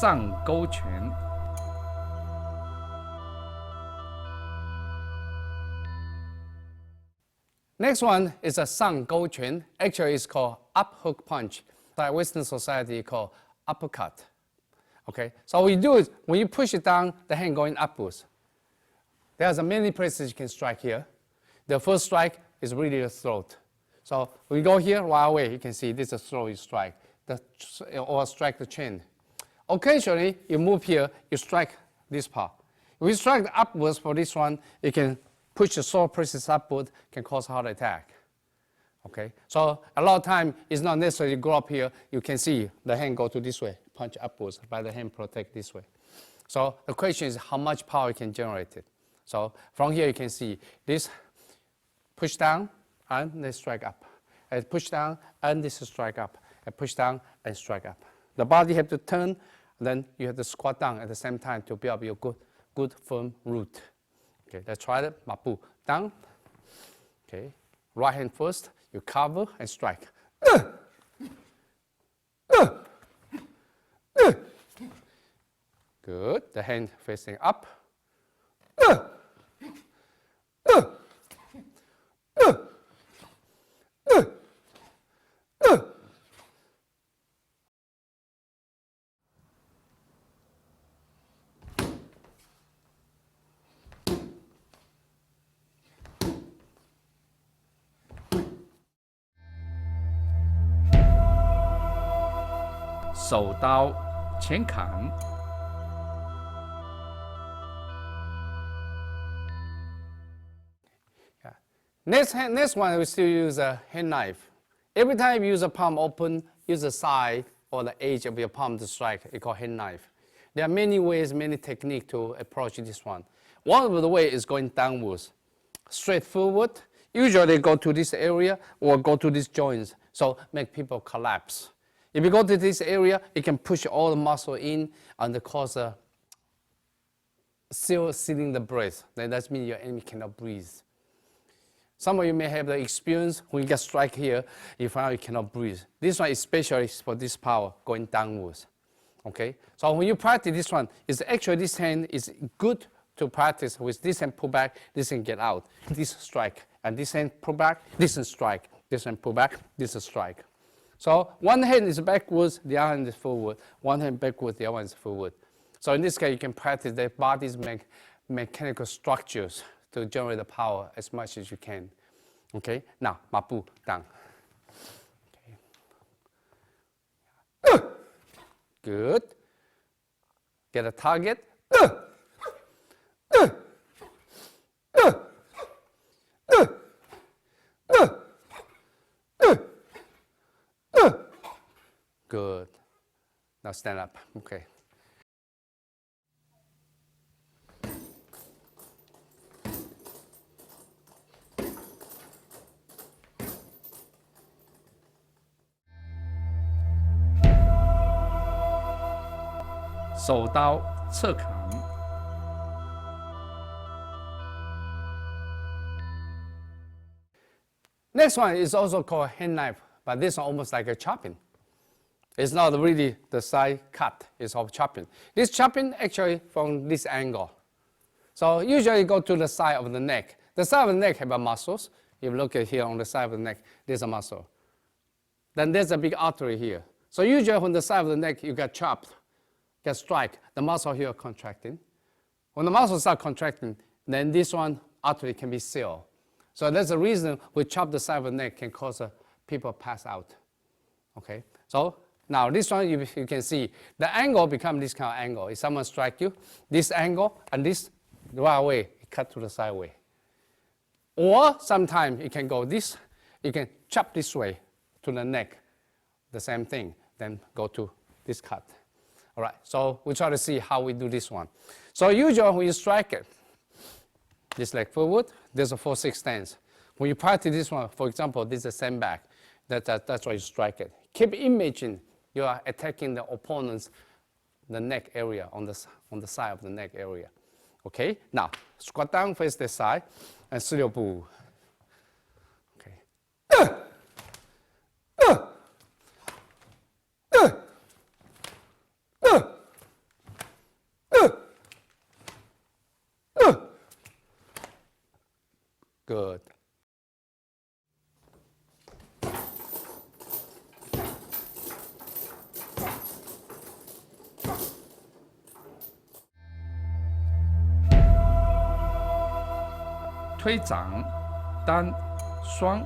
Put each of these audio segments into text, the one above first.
上勾拳。Next one is a 上勾拳. Actually, it's called up hook punch. Like Western society called uppercut. Okay, so what you do is when you push it down, the hand going upwards. There's many places you can strike here. The first strike is really the throat. So when you go here right away, you can see this is a throat you strike, or strike the chin. Occasionally, you move here, you strike this part. If you strike upwards for this one, you can push the solar plexus upward, can cause heart attack. Okay, so a lot of time it's not necessary to go up here. You can see the hand go to this way, punch upwards, by the hand protect this way. So the question is how much power you can generate it. So from here you can see this push down and then strike up. And push down and this strike up. And push down and strike up. The body have to turn, then you have to squat down at the same time to build up your good firm root. Okay, let's try it. Mapu down. Okay, right hand first. You cover and strike. Good. The hand facing up.手刀前砍。Next one, we still use a hand knife. Every time you use a palm open, use the side or the edge of your palm to strike. It's called hand knife. There are many ways, many techniques to approach this one. One of the way is going downwards, straight forward. Usually go to this area or go to these joints, so make people collapse. If you go to this area, it can push all the muscle in and cause a still sealing the breath. Then that means your enemy cannot breathe. Some of you may have the experience when you get struck here, you find out you cannot breathe. This one is especially for this power going downwards. Okay? So when you practice this one, it's actually this hand is good to practice with this hand pull back, this hand get out, this strike, and this hand pull back, this hand strike, this hand pull back, this hand strike. So one hand is backwards, the other hand is forward. One hand backwards, the other one is forward. So in this case, you can practice the body's mechanical structures to generate the power as much as you can. Okay, now, mapu, down. Okay. Good. Get a target. Good. Now stand up. Okay.手刀侧砍。Next one is also called hand knife, but this one almost like a chopping. It's not really the side cut, it's all chopping. This chopping actually from this angle. So usually go to the side of the neck. The side of the neck have muscles. If you look at here on the side of the neck, there's a muscle. Then there's a big artery here. So usually when the side of the neck you get chopped, get struck, the muscle here contracting. When the muscles start contracting, then this one artery can be sealed. So that's the reason we chop the side of the neck can cause people pass out. Okay, so now this one you can see the angle become this kind of angle. If someone strike you, this angle and this right away cut to the sideway. Or sometimes it can go this, you can chop this way to the neck, the same thing, then go to this cut. All right, so we try to see how we do this one. So usually when you strike it, this leg forward, there's a 4-6 stance. When you practice this one, for example, this is a sandbag. That's why you strike it. Keep imagining you are attacking the opponent's the neck area, on the side of the neck area. Okay, now squat down, face this side, and 四六步. Okay. Good. Tui zang, dan, shuang.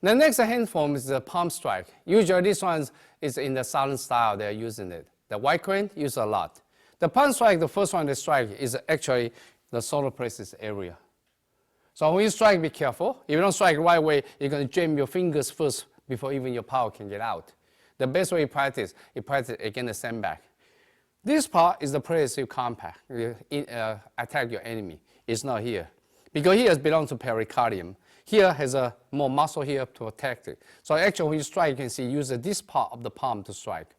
The next hand form is the palm strike. Usually this one is in the silent style they're using it. The white crane use a lot. The palm strike, the first one they strike is actually the solar plexus area. So when you strike, be careful. If you don't strike the right way, you're going to jam your fingers first before even your power can get out. The best way you practice against the sandbag. This part is the place you compact, attack your enemy. It's not here. Because here it belongs to pericardium. Here has a more muscle here to attack it. So actually when you strike, you can see use this part of the palm to strike.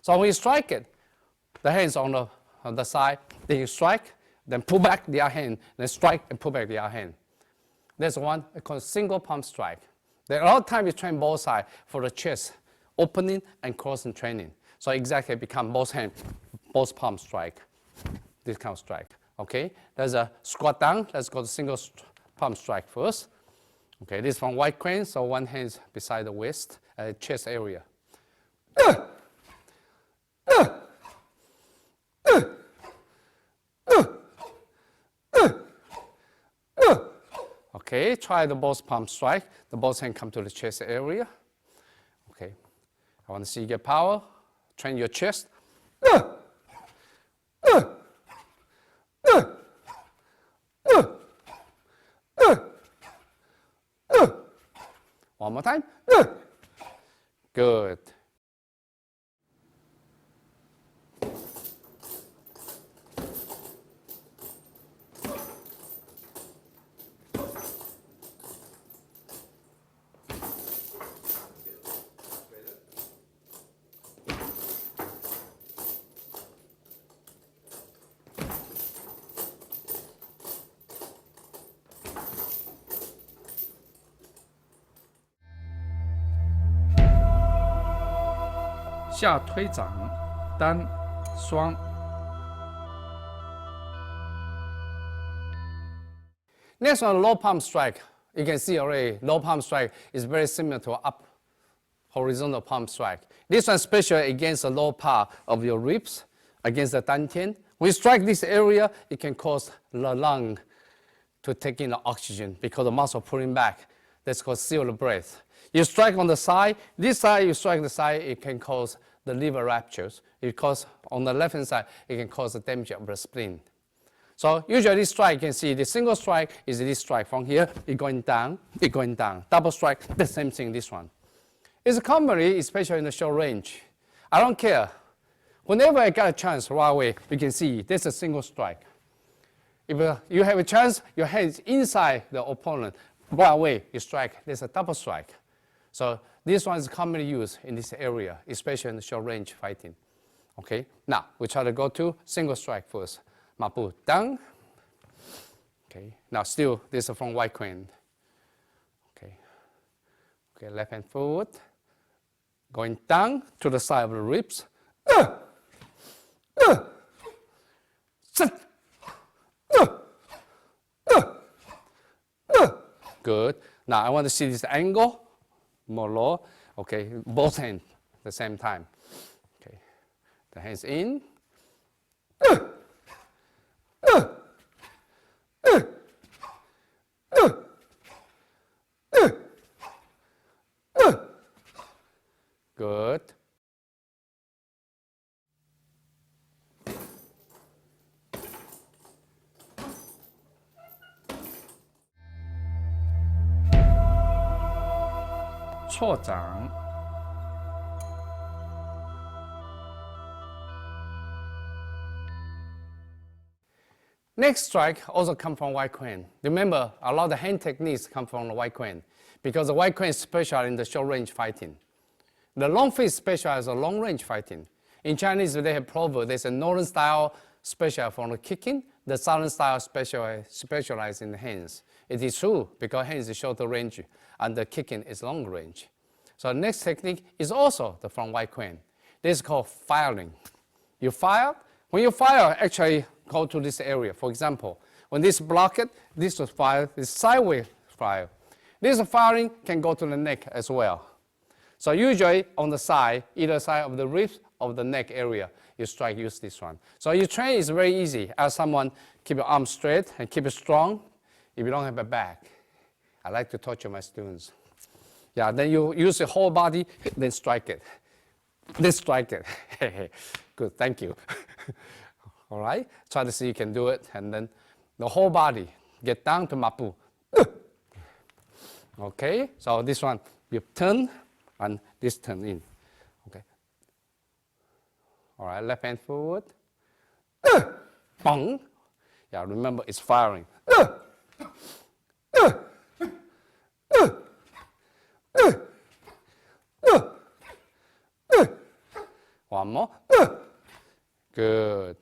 So when you strike it, the hands on the side, then you strike, then pull back the other hand, then strike and pull back the other hand. That's one called single palm strike. There are a lot of times you train both sides for the chest opening and crossing training. So exactly become both hand, both palm strike, this kind of strike. Okay, there's a squat down. Let's go to single palm strike first. Okay, this is from white crane, so one hand is beside the waist, chest area. Okay, try the both palm strike. The both hand come to the chest area. Okay, I want to see you get power. Train your chest. One more time. Good. Xia Tui Zang, Dan, Shuang. Next one, low palm strike. You can see already, low palm strike is very similar to up horizontal palm strike. This one special against the low part of your ribs, against the dantian. When you strike this area, it can cause the lung to take in the oxygen because the muscle pulling back. That's called seal the breath. You strike on the side, this side you strike the side, it can cause the liver ruptures. Because on the left hand side, it can cause the damage of the spleen. So usually this strike, you can see the single strike is this strike. From here, it's going down, it's going down. Double strike, the same thing, this one. It's commonly, especially in the short range. I don't care. Whenever I got a chance right away, you can see there's a single strike. If you have a chance, your hand is inside the opponent, right away you strike, there's a double strike. So this one is commonly used in this area, especially in the short range fighting. Okay, now we try to go to single strike first. Mapu down. Okay, now still this is from white crane. Okay, okay, left hand forward, going down to the side of the ribs. Good. Now I want to see this angle. More low. Okay, both hands at the same time. Okay, the hands in. Good. Chou Zang. Next strike also come from white crane. Remember, a lot of the hand techniques come from the white crane because the white crane is special in the short range fighting. The long fist specializes in long range fighting. In Chinese, they have proverb. There's a northern style special for the kicking, the southern style specialized in the hands. It is true because hands is shorter range and the kicking is long range. So the next technique is also the from white crane. This is called firing. You fire. When you fire, actually go to this area. For example, when this block it, this will fire, this sideways fire. This firing can go to the neck as well. So usually on the side, either side of the ribs of the neck area, you strike, use this one. So your train is very easy. Ask someone, keep your arm straight and keep it strong if you don't have a back. I like to torture my students. Yeah, then you use the whole body, then strike it. Then strike it. Good, thank you. All right, try to see you can do it, and then the whole body, get down to mapu. Okay, so this one, you turn, and this turn in. Okay. All right, left hand forward. Bang. Yeah, remember it's firing. One more. Good.